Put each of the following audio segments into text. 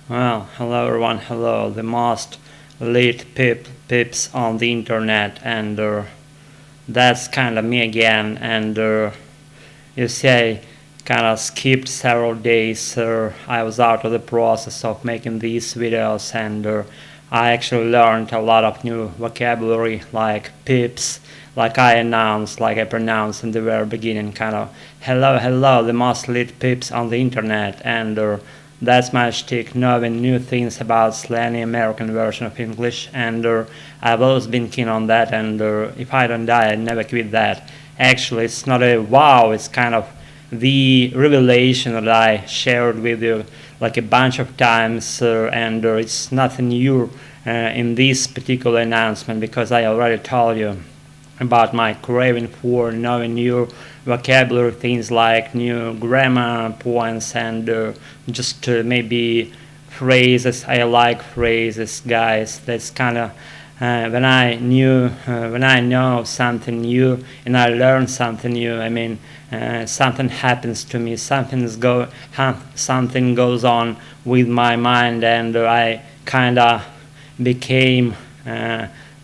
Well, hello everyone, hello, the most lit pips on the internet, and that's kind of me again. And you see, I kind of skipped several days. I was out of the process of making these videos, and I actually learned a lot of new vocabulary, like pips, like I announced, like I pronounced in the very beginning, kind of hello, hello, the most lit pips on the internet, and that's my shtick, knowing new things about slangy American version of English, and I've always been keen on that, and if I don't die, I never quit that. Actually, it's not a wow, it's kind of the revelation that I shared with you like a bunch of times, and it's nothing new in this particular announcement because I already told you about my craving for knowing new vocabulary, things like new grammar points, and just maybe phrases. I like phrases, guys. That's kind of when I know something new and I learn something new. I mean, something happens to me. Something goes on with my mind, and I kind of became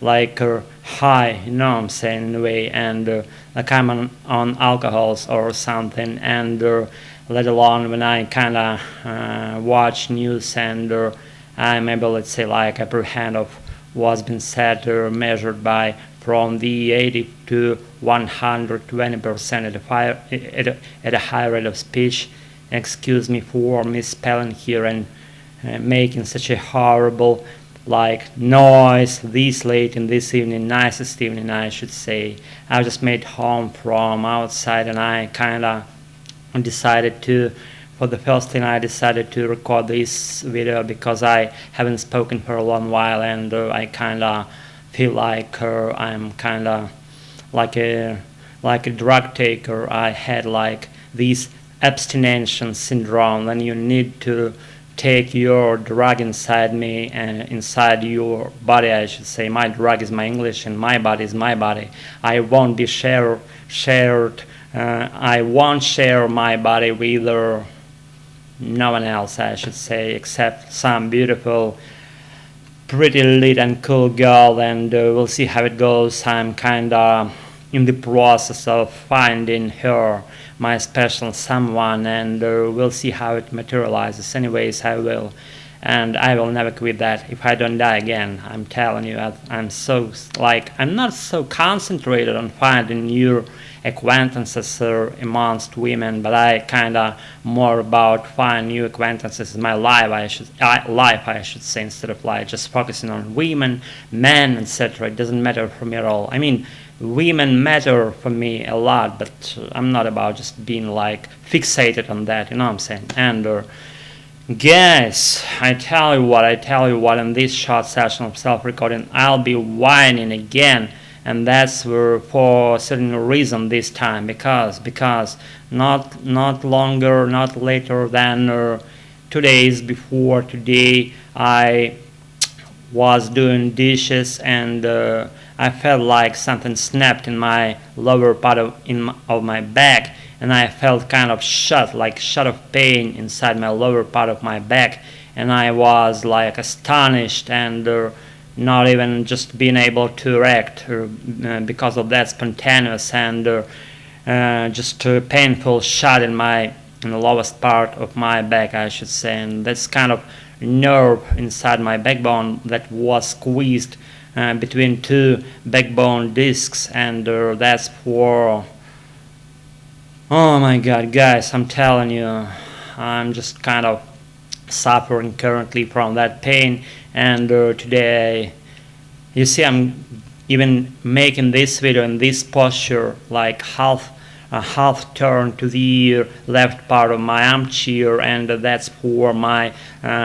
like high, you know what I'm saying, in a way, and like I'm on alcohols or something, and let alone when I kind of watch news, and I'm able, let's say, like apprehend of what's been said or measured by from the 80 to 120% at a high rate of speech. Excuse me for misspelling here and making such a horrible like noise this late in this evening, nicest evening I should say. I just made home from outside, and I kind of decided to, for the first thing I decided to record this video because I haven't spoken for a long while, and I kind of feel like I'm kind of like a drug taker. I had like this abstinence syndrome when you need to take your drug inside me and inside your body, I should say. My drug is my English and my body is my body. I won't be shared. I won't share my body with no one else, I should say, except some beautiful, pretty lit and cool girl, and we'll see how it goes. I'm kind of in the process of finding her, my special someone, and we'll see how it materializes. Anyways, I will, and I will never quit that if I don't die again. I'm telling you, I'm so like I'm not so concentrated on finding new acquaintances amongst women, but I kind of more about finding new acquaintances in my life. I should say, instead of like just focusing on women, men, etc. It doesn't matter for me at all. I mean, women matter for me a lot, but I'm not about just being like fixated on that, you know what I'm saying? And guys, I tell you what, in this short session of self-recording, I'll be whining again, and that's for a certain reason this time, because not longer, not later than 2 days before today, I was doing dishes, and I felt like something snapped in my lower part of my back, and I felt kind of shut of pain inside my lower part of my back, and I was like astonished and not even just being able to react because of that spontaneous and just painful shot in the lowest part of my back, I should say, and that's kind of nerve inside my backbone that was squeezed between two backbone discs, and that's for, oh my god, guys, I'm telling you, I'm just kind of suffering currently from that pain, and today, you see, I'm even making this video in this posture, like half turn to the left part of my armchair, and that's for my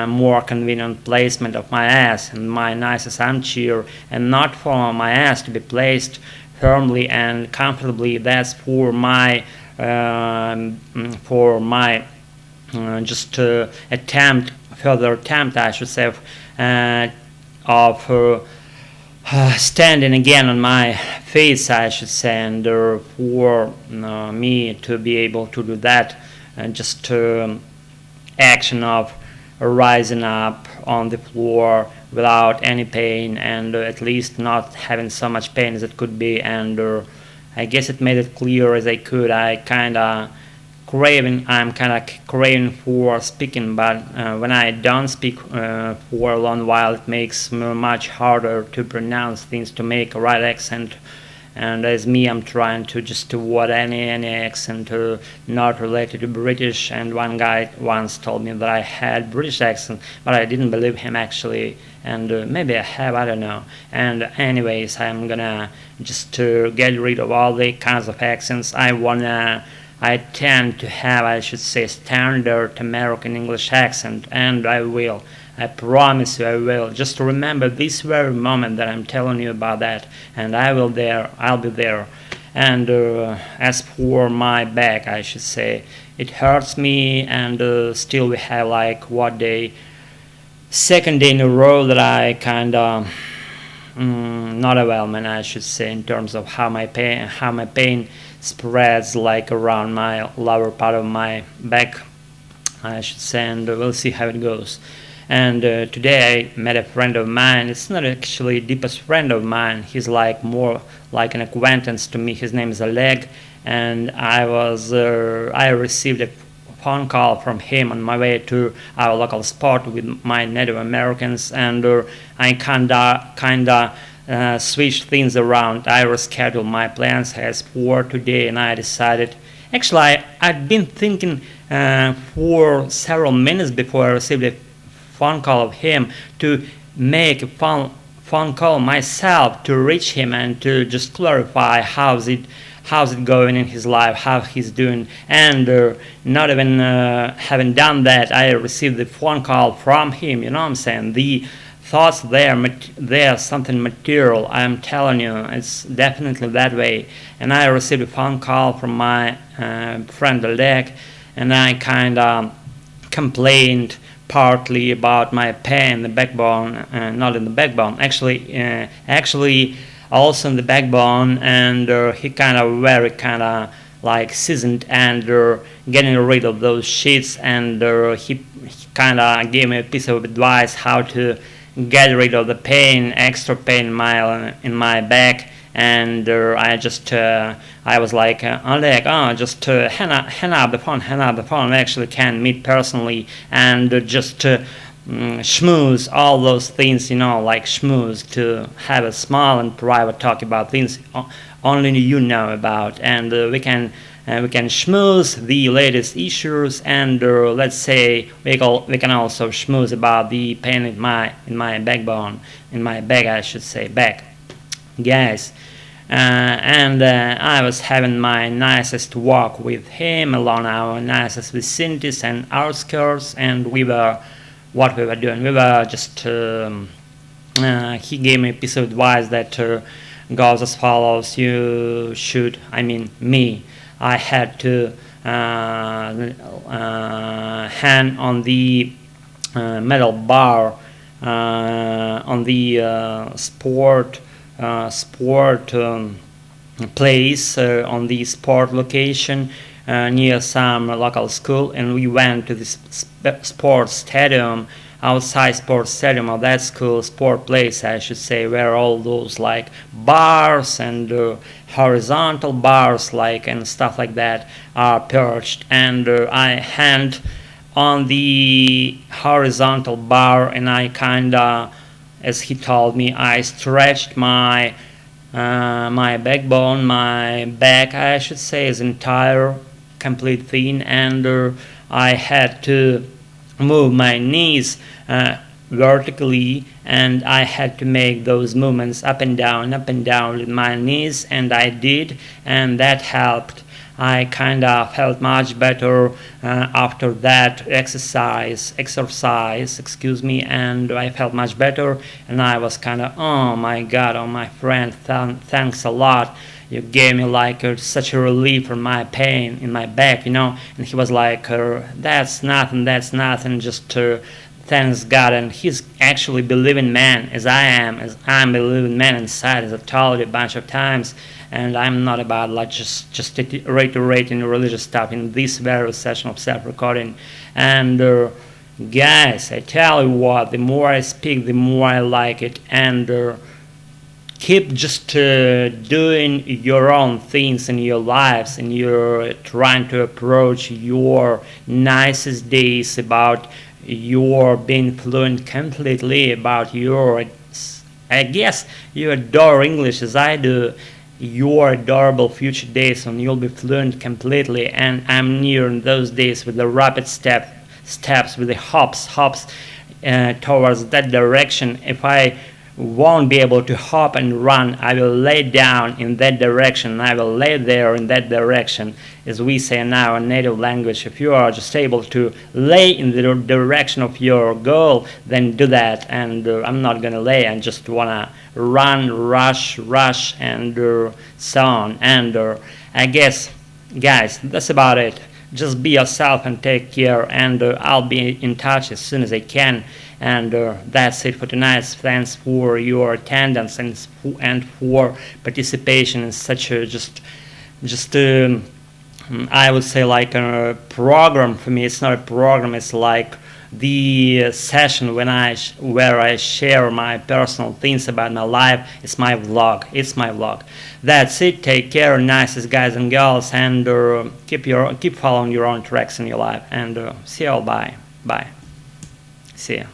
more convenient placement of my ass in my nicest armchair, and not for my ass to be placed firmly and comfortably. That's for my just further attempt, I should say, of standing again on my face, I should say, and for me to be able to do that, just action of rising up on the floor without any pain, and at least not having so much pain as it could be. And I guess it made it clear as I could. I'm kind of craving for speaking, but when I don't speak for a long while, it makes me much harder to pronounce things, to make a right accent. And as me, I'm trying to just avoid any accent not related to British. And one guy once told me that I had British accent, but I didn't believe him actually. And maybe I have, I don't know. And anyways, I'm gonna just to get rid of all the kinds of accents. I tend to have, I should say, standard American English accent, and I will. I promise you I will. Just remember this very moment that I'm telling you about that, and I'll be there. And as for my back, I should say, it hurts me, and still we have like second day in a row that I kinda not a well man, I should say, in terms of how my pain spreads like around my lower part of my back, I should say, and we'll see how it goes. And today I met a friend of mine. It's not actually the deepest friend of mine. He's like more like an acquaintance to me. His name is Oleg, and I received a phone call from him on my way to our local spot with my Native Americans, and I kinda switched things around. I rescheduled my plans as for today, and I decided. Actually, I'd been thinking for several minutes before I received a phone call of him to make a phone call myself to reach him and to just clarify how's it going in his life, how he's doing. And not even having done that, I received the phone call from him. You know what I'm saying? The thoughts they're something material. I'm telling you, it's definitely that way. And I received a phone call from my friend Oleg, and I kind of complained partly about my pain in the backbone, not in the backbone, actually also in the backbone, and he very like seasoned and getting rid of those sheets, and he kind of gave me a piece of advice how to get rid of the extra pain in my back. And I was like, Oleg, just hang up the phone. We actually can meet personally and just schmooze all those things, like schmooze, to have a small and private talk about things only you know about, and we can schmooze the latest issues, and let's say we can also schmooze about the pain in my backbone, in my back, I should say, back. Guys, and I was having my nicest walk with him along our nicest vicinities and outskirts, and what we were doing, we were just he gave me a piece of advice that goes as follows: I had to hand on the metal bar on the sport place, on the sport location near some local school, and we went to this sports stadium, outside sports stadium of that school, sport place I should say, where all those like bars and horizontal bars and stuff like that are perched, and I hand on the horizontal bar, and I kinda, as he told me, I stretched my backbone, my back, I should say, is entire complete thing, and I had to move my knees vertically, and I had to make those movements up and down with my knees, and I did, and that helped. I kind of felt much better after that exercise, and I felt much better, and I was kind of, oh my God, oh my friend, thanks a lot. You gave me such a relief from my pain in my back, and he was like, that's nothing, just thanks God. And he's actually a believing man, as I'm a believing man inside, as I told you a bunch of times. And I'm not about just reiterating religious stuff in this very session of self-recording. And Guys, I tell you what, the more I speak, the more I like it, and keep just doing your own things in your lives, and you're trying to approach your nicest days about your being fluent completely, about your, I guess you adore English as I do, your adorable future days when you'll be fluent completely, and I'm nearing those days with the rapid steps, with the hops towards that direction. If I won't be able to hop and run, I will lay down in that direction, I will lay there in that direction, as we say in our native language. If you are just able to lay in the direction of your goal, then do that. And I'm not gonna lay and just wanna run, rush, and so on. And I guess, guys, that's about it. Just be yourself and take care, and I'll be in touch as soon as I can. And that's it for tonight. Thanks for your attendance and for participation in such a just I would say like a program for me. It's not a program. It's like the session where I share my personal things about my life. It's my vlog. That's it. Take care, nicest guys and girls, and keep following your own tracks in your life. And see you all. Bye. See ya.